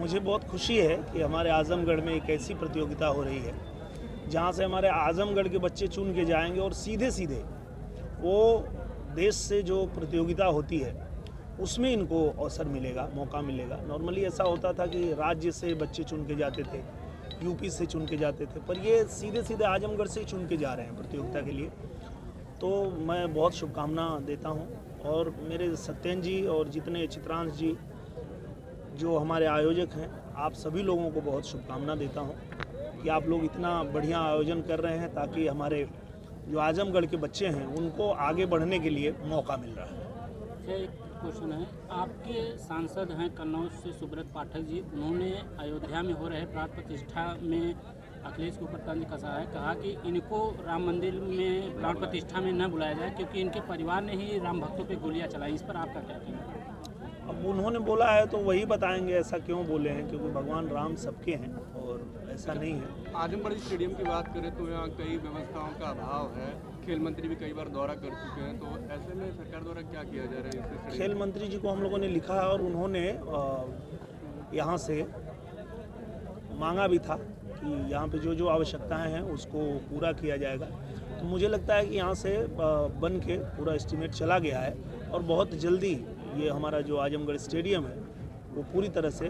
मुझे बहुत खुशी है कि हमारे आजमगढ़ में एक ऐसी प्रतियोगिता हो रही है जहां से हमारे आजमगढ़ के बच्चे चुन के जाएंगे और सीधे सीधे वो देश से जो प्रतियोगिता होती है उसमें इनको अवसर मिलेगा, मौका मिलेगा। नॉर्मली ऐसा होता था कि राज्य से बच्चे चुन के जाते थे, यूपी से चुन के जाते थे, पर ये सीधे सीधे आजमगढ़ से ही चुन के जा रहे हैं प्रतियोगिता के लिए। तो मैं बहुत शुभकामना देता हूँ और मेरे सत्येंद्र जी और जितने चित्रांश जी जो हमारे आयोजक हैं, आप सभी लोगों को बहुत शुभकामना देता हूँ कि आप लोग इतना बढ़िया आयोजन कर रहे हैं ताकि हमारे जो आजमगढ़ के बच्चे हैं उनको आगे बढ़ने के लिए मौका मिल रहा है। एक क्वेश्चन है, आपके सांसद हैं कन्नौज से सुब्रत पाठक जी, उन्होंने अयोध्या में हो रहे प्राण प्रतिष्ठा में अखिलेश के ऊपर तंज कसा है, कहा कि इनको राम मंदिर में प्राण प्रतिष्ठा में न बुलाया जाए क्योंकि इनके परिवार ने ही राम भक्तों पे गोलियां चलाई। इस पर आपका क्या कहना है? अब उन्होंने बोला है तो वही बताएंगे ऐसा क्यों बोले हैं, क्योंकि भगवान राम सबके हैं और ऐसा नहीं है। आजमगढ़ स्टेडियम की बात करें तो यहाँ कई व्यवस्थाओं का अभाव है, खेल मंत्री भी कई बार दौरा कर चुके हैं, तो ऐसे में सरकार द्वारा क्या किया जा रहा है? खेल मंत्री जी को हम लोगों ने लिखा है और उन्होंने यहाँ से मांगा भी था कि यहाँ पे जो जो आवश्यकताएं हैं उसको पूरा किया जाएगा। तो मुझे लगता है कि यहाँ से बन के पूरा एस्टीमेट चला गया है और बहुत जल्दी ये हमारा जो आजमगढ़ स्टेडियम है वो पूरी तरह से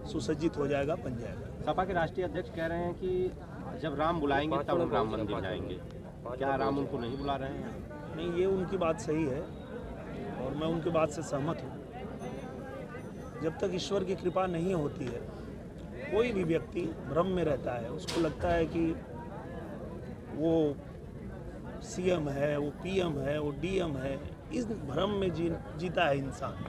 सुसज्जित हो जाएगा, बन जाएगा। सपा के राष्ट्रीय अध्यक्ष कह रहे हैं कि जब राम बुलाएंगे तब हम राम मंदिर जाएंगे। क्या राम उनको नहीं बुला रहे हैं? नहीं, ये उनकी बात सही है और मैं उनकी बात से सहमत हूँ। जब तक ईश्वर की कृपा नहीं होती है कोई भी व्यक्ति भ्रम में रहता है, उसको लगता है कि वो सीएम है, वो पीएम है, वो डीएम है। इस भ्रम में जीता है इंसान।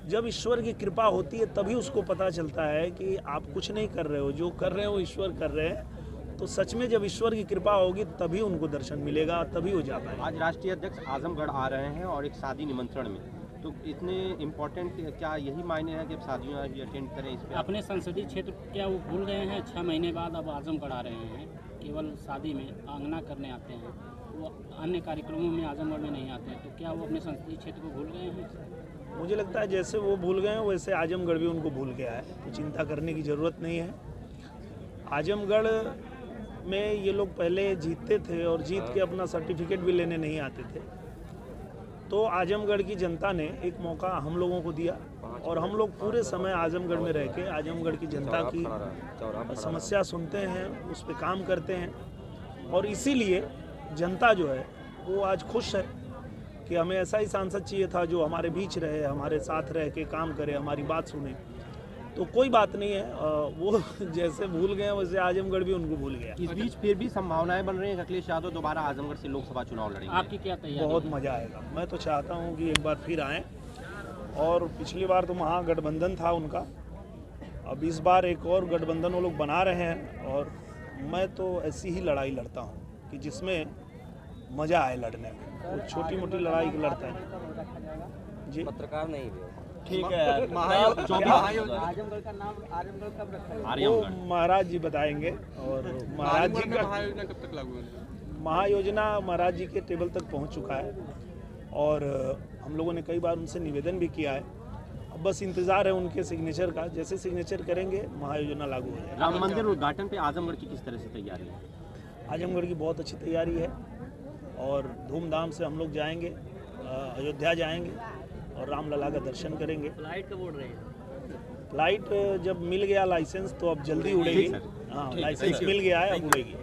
जब ईश्वर की कृपा होती है तभी उसको पता चलता है कि आप कुछ नहीं कर रहे हो, जो कर रहे हो ईश्वर कर रहे हैं। तो सच में जब ईश्वर की कृपा होगी तभी उनको दर्शन मिलेगा, तभी हो जा पाएगा। आज राष्ट्रीय अध्यक्ष आजमगढ़ आ रहे हैं और एक शादी निमंत्रण में, तो इतने इम्पोर्टेंट क्या यही मायने हैं कि अब शादियाँ भी अटेंड करें? इस पर अपने संसदीय क्षेत्र क्या वो भूल गए हैं? 6 महीने बाद अब आजमगढ़ आ रहे हैं, केवल शादी में आंगना करने आते हैं, वो अन्य कार्यक्रमों में आजमगढ़ में नहीं आते हैं, तो क्या वो अपने संसदीय क्षेत्र को भूल गए हैं? मुझे लगता है जैसे वो भूल गए हैं वैसे आजमगढ़ भी उनको भूल गया है, तो चिंता करने की ज़रूरत नहीं है। आजमगढ़ में ये लोग पहले जीतते थे और जीत के अपना सर्टिफिकेट भी लेने नहीं आते थे, तो आजमगढ़ की जनता ने एक मौका हम लोगों को दिया और हम लोग पूरे समय आजमगढ़ में रह के आजमगढ़ की जनता की समस्या सुनते हैं, उस पर काम करते हैं और इसीलिए जनता जो है वो आज खुश है कि हमें ऐसा ही सांसद चाहिए था जो हमारे बीच रहे, हमारे साथ रह के काम करे, हमारी बात सुने। तो कोई बात नहीं है, वो जैसे भूल गए वैसे आजमगढ़ भी उनको भूल गया। इस बीच फिर भी संभावनाएं बन रही हैं अखिलेश यादव दोबारा आजमगढ़ से लोकसभा चुनाव लड़ेंगे। आपकी क्या तैयारी? बहुत मज़ा आएगा। मैं तो चाहता हूँ कि एक बार फिर आएँ, और पिछली बार तो महागठबंधन था उनका, अब इस बार एक और गठबंधन वो लोग बना रहे हैं और मैं तो ऐसी ही लड़ाई लड़ता हूँ कि जिसमें मज़ा आए लड़ने में। वो छोटी मोटी लड़ाई लड़ता है जी। पत्रकार नहीं भी ठीक है। आजमगढ़ का नाम आजमगढ़ कब रखा है? वो महाराज जी बताएंगे और महाराज जी का महायोजना कब तक लागू होगी? महायोजना महाराज जी के टेबल तक पहुंच चुका है और हम लोगों ने कई बार उनसे निवेदन भी किया है। अब बस इंतज़ार है उनके सिग्नेचर का, जैसे सिग्नेचर करेंगे महायोजना लागू हो जाएगा। राम मंदिर उद्घाटन पे आजमगढ़ की किस तरह से तैयारी है? आजमगढ़ की बहुत अच्छी तैयारी है और धूमधाम से हम लोग जाएंगे, अयोध्या जाएंगे और रामलला का दर्शन करेंगे। फ्लाइट कब उड़ रही है? फ्लाइट जब मिल गया लाइसेंस तो अब जल्दी उड़ेगी। हाँ, लाइसेंस मिल गया है, अब उड़ेगी।